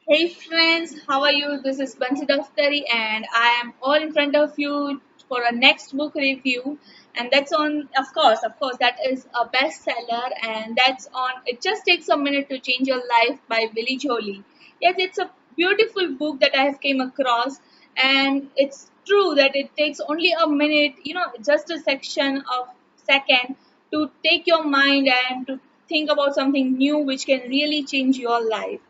Hey friends, how are you? This is Bansi Daftari, and I am all in front of you for a next book review. And that's on, of course, that is a bestseller, and that's on It Just Takes a Minute to Change Your Life by Willie Jolley. Yes, it's a beautiful book that I have came across, and it's true that it takes only a minute, just a section of second to take your mind and to think about something new which can really change your life.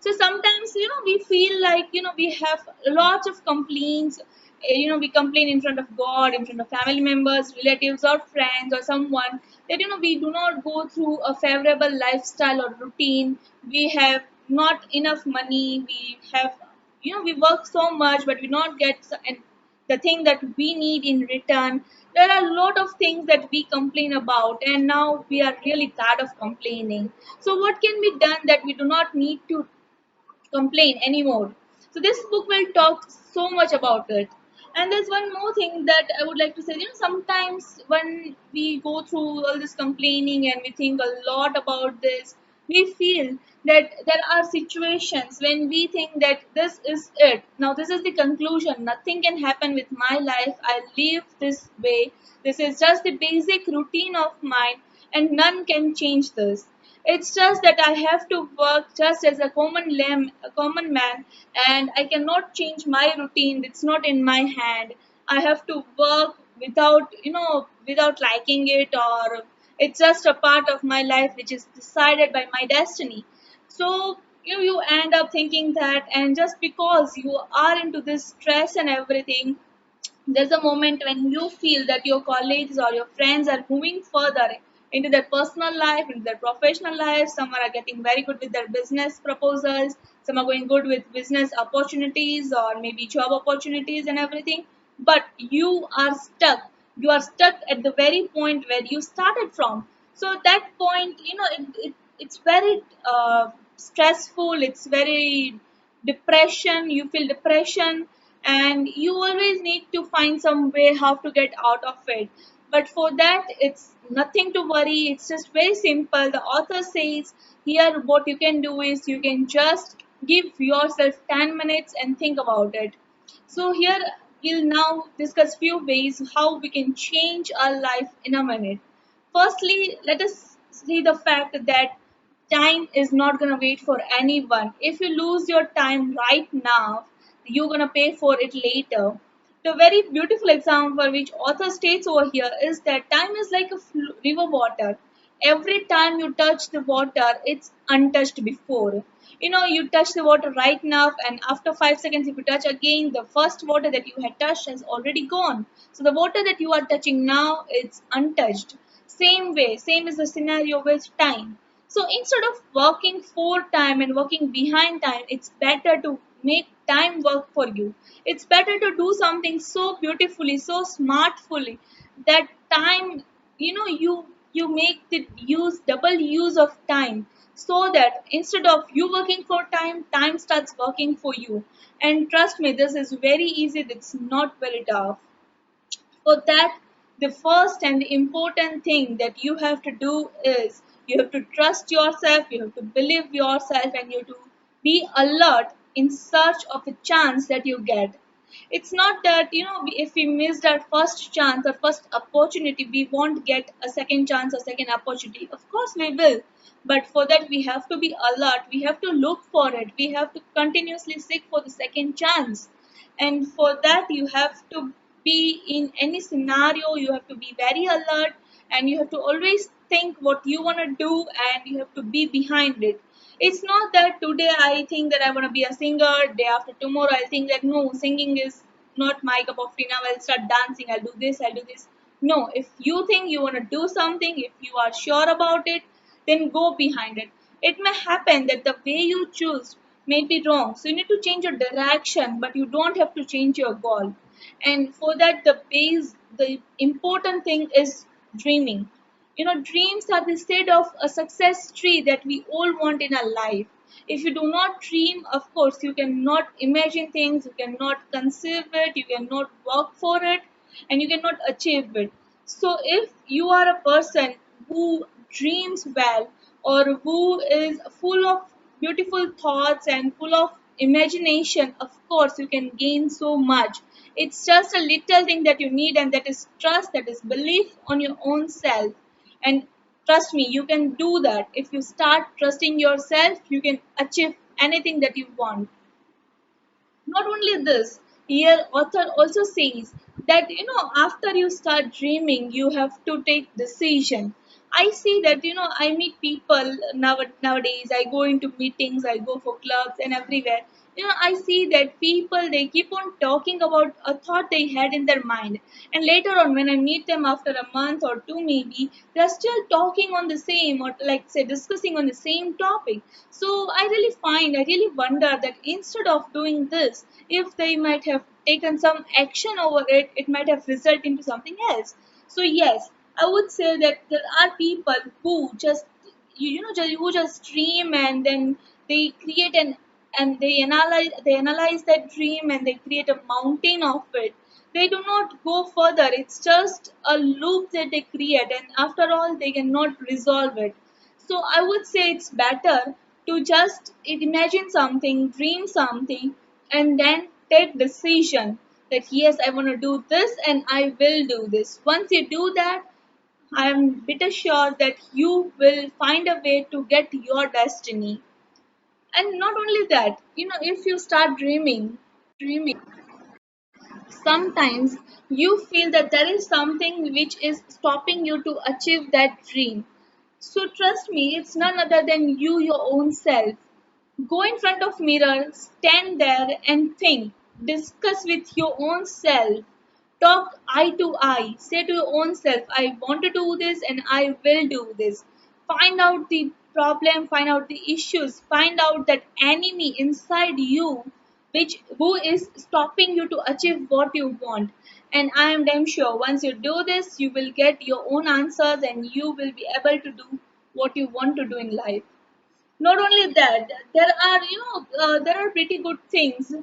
So sometimes we feel like we have lots of complaints. We complain in front of God, in front of family members, relatives, or friends, or someone that we do not go through a favorable lifestyle or routine. We have not enough money. We have we work so much but we not get and the thing that we need in return. There are a lot of things that we complain about, and now we are really tired of complaining. So what can be done that we do not need to complain anymore? So this book will talk so much about it. And there's one more thing that I would like to say. Sometimes when we go through all this complaining and we think a lot about this, we feel that there are situations when we think that this is it. Now this is the conclusion. Nothing can happen with my life. I live this way. This is just the basic routine of mine, and none can change this. It's just that I have to work just as a common man, and I cannot change my routine. It's not in my hand. I have to work without liking it, or it's just a part of my life which is decided by my destiny. So you end up thinking that, and just because you are into this stress and everything, there's a moment when you feel that your colleagues or your friends are moving further into their personal life, into their professional life. Some are getting very good with their business proposals, some are going good with business opportunities or maybe job opportunities and everything. But you are stuck at the very point where you started from. So that point, it's very stressful, it's very depression. You feel depression, and you always need to find some way how to get out of it. But for that, it's nothing to worry. It's just very simple. The author says here what you can do is you can just give yourself 10 minutes and think about it. So here we'll now discuss few ways how we can change our life in a minute. Firstly, let us see the fact that time is not going to wait for anyone. If you lose your time right now, you're going to pay for it later. The very beautiful example which author states over here is that time is like a river water. Every time you touch the water, it's untouched before. You touch the water right now, and after 5 seconds, if you touch again, the first water that you had touched has already gone. So the water that you are touching now, it's untouched. Same way, same is the scenario with time. So instead of working for time and working behind time, it's better to make time work for you. It's better to do something so beautifully, so smartfully, that time, you make the use double use of time, so that instead of you working for time, time starts working for you. And trust me, this is very easy. It's not very tough. For that, the first and the important thing that you have to do is you have to trust yourself, you have to believe yourself, and you have to be alert in search of a chance that you get. It's not that, if we missed our first chance or first opportunity, we won't get a second chance or second opportunity. Of course, we will. But for that, we have to be alert. We have to look for it. We have to continuously seek for the second chance. And for that, you have to be in any scenario, you have to be very alert, and you have to always think what you want to do, and you have to be behind it. It's not that today I think that I want to be a singer, day after tomorrow I think that no, singing is not my cup of tea. Now I'll start dancing, I'll do this. No, if you think you want to do something, if you are sure about it, then go behind it. It may happen that the way you choose may be wrong, so you need to change your direction, but you don't have to change your goal. And for that, the important thing is dreaming. Dreams are the state of a success tree that we all want in our life. If you do not dream, of course, you cannot imagine things, you cannot conceive it, you cannot work for it, and you cannot achieve it. So, if you are a person who dreams well, or who is full of beautiful thoughts and full of imagination, of course, you can gain so much. It's just a little thing that you need, and that is trust, that is belief on your own self. And trust me, you can do that. If you start trusting yourself, you can achieve anything that you want. Not only this, here author also says that after you start dreaming, you have to take decision. I see that I meet people nowadays. I go into meetings, I go for clubs and everywhere. I see that people, they keep on talking about a thought they had in their mind, and later on when I meet them after a month or two, maybe they're still talking on the same, or like say discussing on the same topic. So I really wonder that instead of doing this, if they might have taken some action over it, it might have resulted into something else. So yes, I would say that there are people who just who just dream, and then they create an and they analyze that dream, and they create a mountain of it. They do not go further. It's just a loop that they create, and after all they cannot resolve it. So I would say it's better to just imagine something, dream something, and then take decision that yes, I want to do this and I will do this. Once you do that, I am bitter sure that you will find a way to get your destiny. And not only that, if you start dreaming, sometimes you feel that there is something which is stopping you to achieve that dream. So trust me, it's none other than you, your own self. Go in front of mirror, stand there and think. Discuss with your own self. Talk eye to eye. Say to your own self, I want to do this and I will do this. Find out the problem, find out the issues, find out that enemy inside you which who is stopping you to achieve what you want. And I am damn sure once you do this, you will get your own answers and you will be able to do what you want to do in life. Not only that, there are pretty good things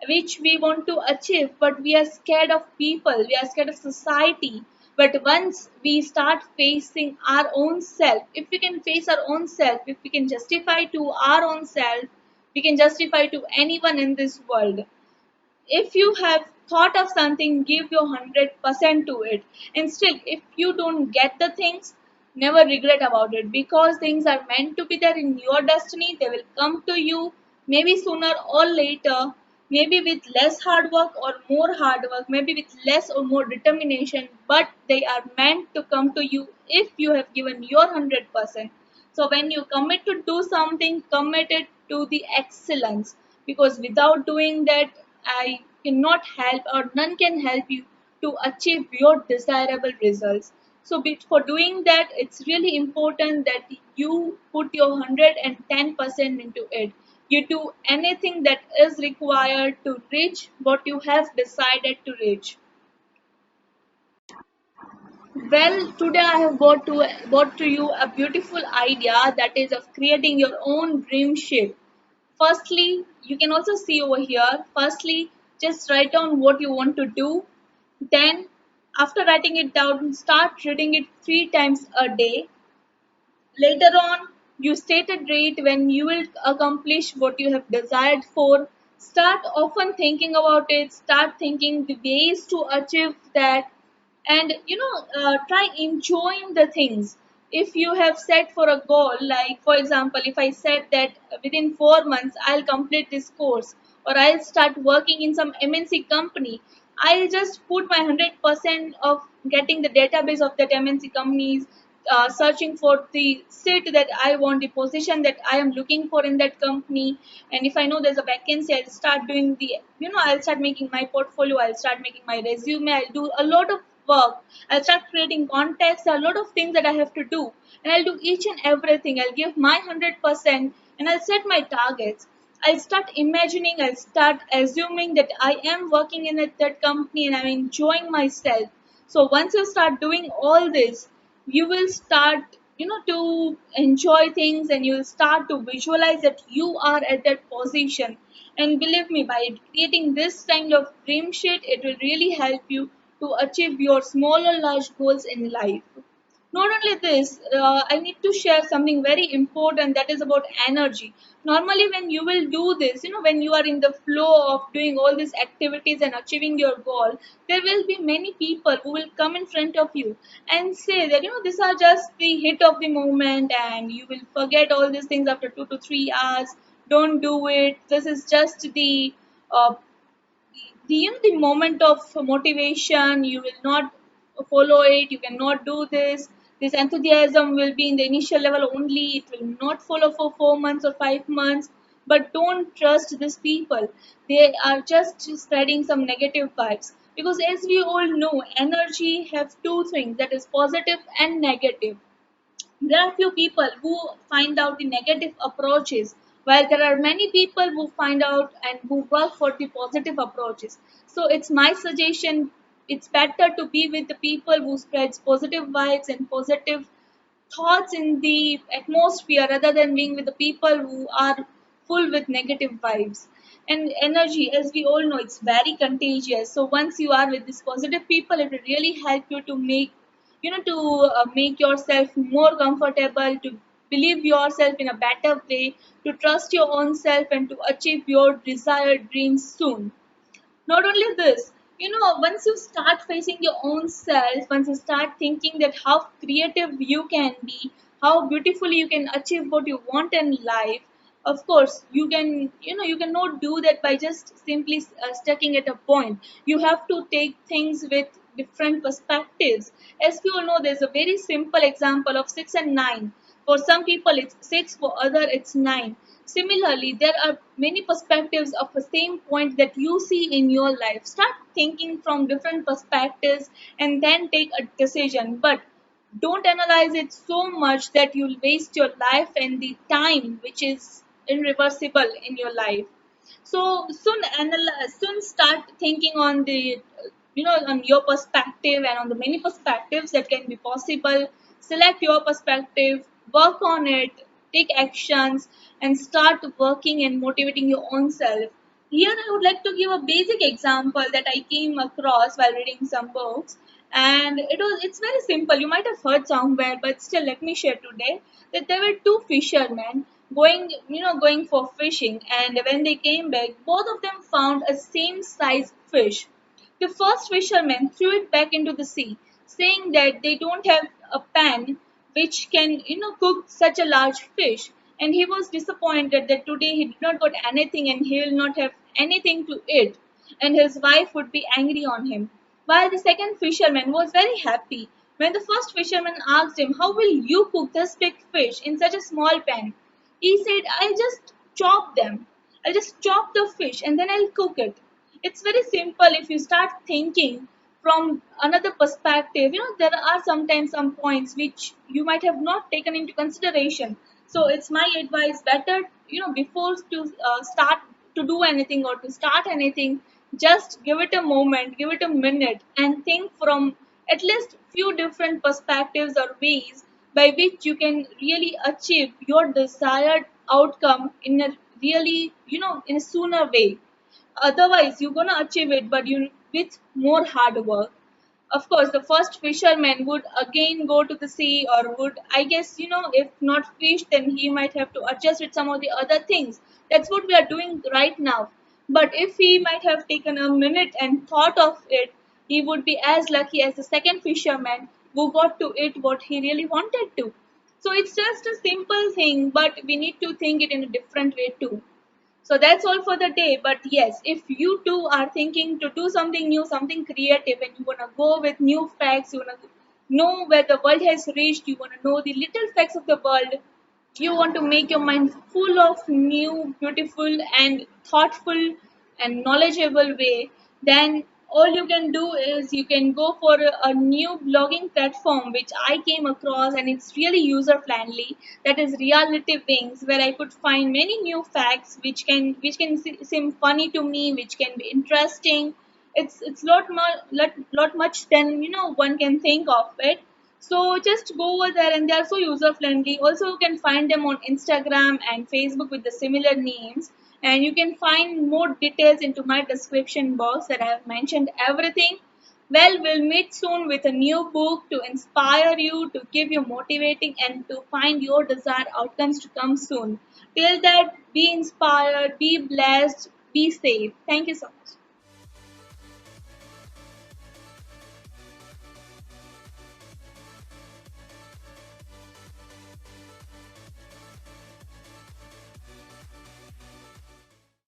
which we want to achieve, but we are scared of people, we are scared of society. But once we start facing our own self, if we can face our own self, if we can justify to our own self, we can justify to anyone in this world. If you have thought of something, give your 100% to it. And still, if you don't get the things, never regret about it, because things are meant to be there in your destiny. They will come to you, maybe sooner or later, maybe with less hard work or more hard work, maybe with less or more determination, but they are meant to come to you if you have given your 100%. So when you commit to do something, commit it to the excellence, because without doing that, I cannot help, or none can help you to achieve your desirable results. So for doing that, it's really important that you put your 110% into it. You do anything that is required to reach what you have decided to reach. Well, today I have brought to you a beautiful idea, that is of creating your own dream ship. Firstly, you can also see over here. Firstly, just write down what you want to do. Then, after writing it down, start reading it 3 times a day. Later on, you state a date when you will accomplish what you have desired for. Start often thinking about it, start thinking the ways to achieve that, and try enjoying the things. If you have set for a goal, like for example, if I said that within 4 months I'll complete this course, or I'll start working in some MNC company, I'll just put my 100% of getting the database of that MNC companies, searching for the seat that I want, the position that I am looking for in that company. And if I know there's a vacancy, I'll start doing I'll start making my portfolio, I'll start making my resume, I'll do a lot of work, I'll start creating contacts, a lot of things that I have to do. And I'll do each and everything, I'll give my 100%, and I'll set my targets. I'll start imagining, I'll start assuming that I am working in that company and I'm enjoying myself. So once you start doing all this, you will start to enjoy things, and you will start to visualize that you are at that position. And believe me, by creating this kind of dream sheet, it will really help you to achieve your small or large goals in life. Not only this, I need to share something very important, that is about energy. Normally, when you will do this, when you are in the flow of doing all these activities and achieving your goal, there will be many people who will come in front of you and say that, these are just the hit of the moment and you will forget all these things after 2 to 3 hours. Don't do it. This is just uh, the moment of motivation. You will not follow it, you cannot do this enthusiasm will be in the initial level only, it will not follow for 4 months or 5 months. But don't trust these people, they are just spreading some negative vibes, because as we all know, energy have two things, that is positive and negative. There are few people who find out the negative approaches, while there are many people who find out and who work for the positive approaches. So it's my suggestion, it's better to be with the people who spreads positive vibes and positive thoughts in the atmosphere, rather than being with the people who are full with negative vibes. And energy, as we all know, it's very contagious. So once you are with these positive people, it will really help you to make yourself more comfortable, to believe yourself in a better way, to trust your own self, and to achieve your desired dreams soon. Not only this, once you start facing your own self, once you start thinking that how creative you can be, how beautifully you can achieve what you want in life, of course you cannot do that by just simply sticking at a point. You have to take things with different perspectives. As we all know, there's a very simple example of 6 and 9. For some people it's 6, for other it's 9. Similarly, there are many perspectives of the same point that you see in your life. Start thinking from different perspectives and then take a decision. But don't analyze it so much that you'll waste your life and the time which is irreversible in your life. So soon start thinking on the on your perspective and on the many perspectives that can be possible. Select your perspective, work on it, take actions, and start working and motivating your own self. Here I would like to give a basic example that I came across while reading some books, and it's very simple. You might have heard somewhere, but still let me share today that there were two fishermen going for fishing, and when they came back, both of them found a same size fish. The first fisherman threw it back into the sea, saying that they don't have a pan which can, cook such a large fish. And he was disappointed that today he did not got anything and he will not have anything to eat. And his wife would be angry on him. While the second fisherman was very happy when the first fisherman asked him, "How will you cook this big fish in such a small pan?" He said, I'll just chop the fish and then I'll cook it." It's very simple if you start thinking from another perspective. There are sometimes some points which you might have not taken into consideration. So it's my advice, better, before to start to do anything or to start anything, just give it a moment, give it a minute, and think from at least few different perspectives or ways by which you can really achieve your desired outcome in a really, in a sooner way. Otherwise you're gonna achieve it, but you with more hard work. Of course, the first fisherman would again go to the sea, or would, I guess, if not fish, then he might have to adjust with some of the other things. That's what we are doing right now. But if he might have taken a minute and thought of it, he would be as lucky as the second fisherman who got to eat what he really wanted to. So it's just a simple thing, but we need to think it in a different way too. So that's all for the day. But yes, if you too are thinking to do something new, something creative, and you want to go with new facts, you want to know where the world has reached, you want to know the little facts of the world, you want to make your mind full of new, beautiful, and thoughtful and knowledgeable way, then all you can do is you can go for a new blogging platform which I came across, and it's really user friendly. That is Reality Wings, where I could find many new facts which can seem funny to me, which can be interesting. It's lot much than one can think of it. So just go over there, and they are so user friendly. Also, you can find them on Instagram and Facebook with the similar names. And you can find more details into my description box that I have mentioned everything. Well, we'll meet soon with a new book to inspire you, to keep you motivating, and to find your desired outcomes to come soon. Till that, be inspired, be blessed, be safe. Thank you so much.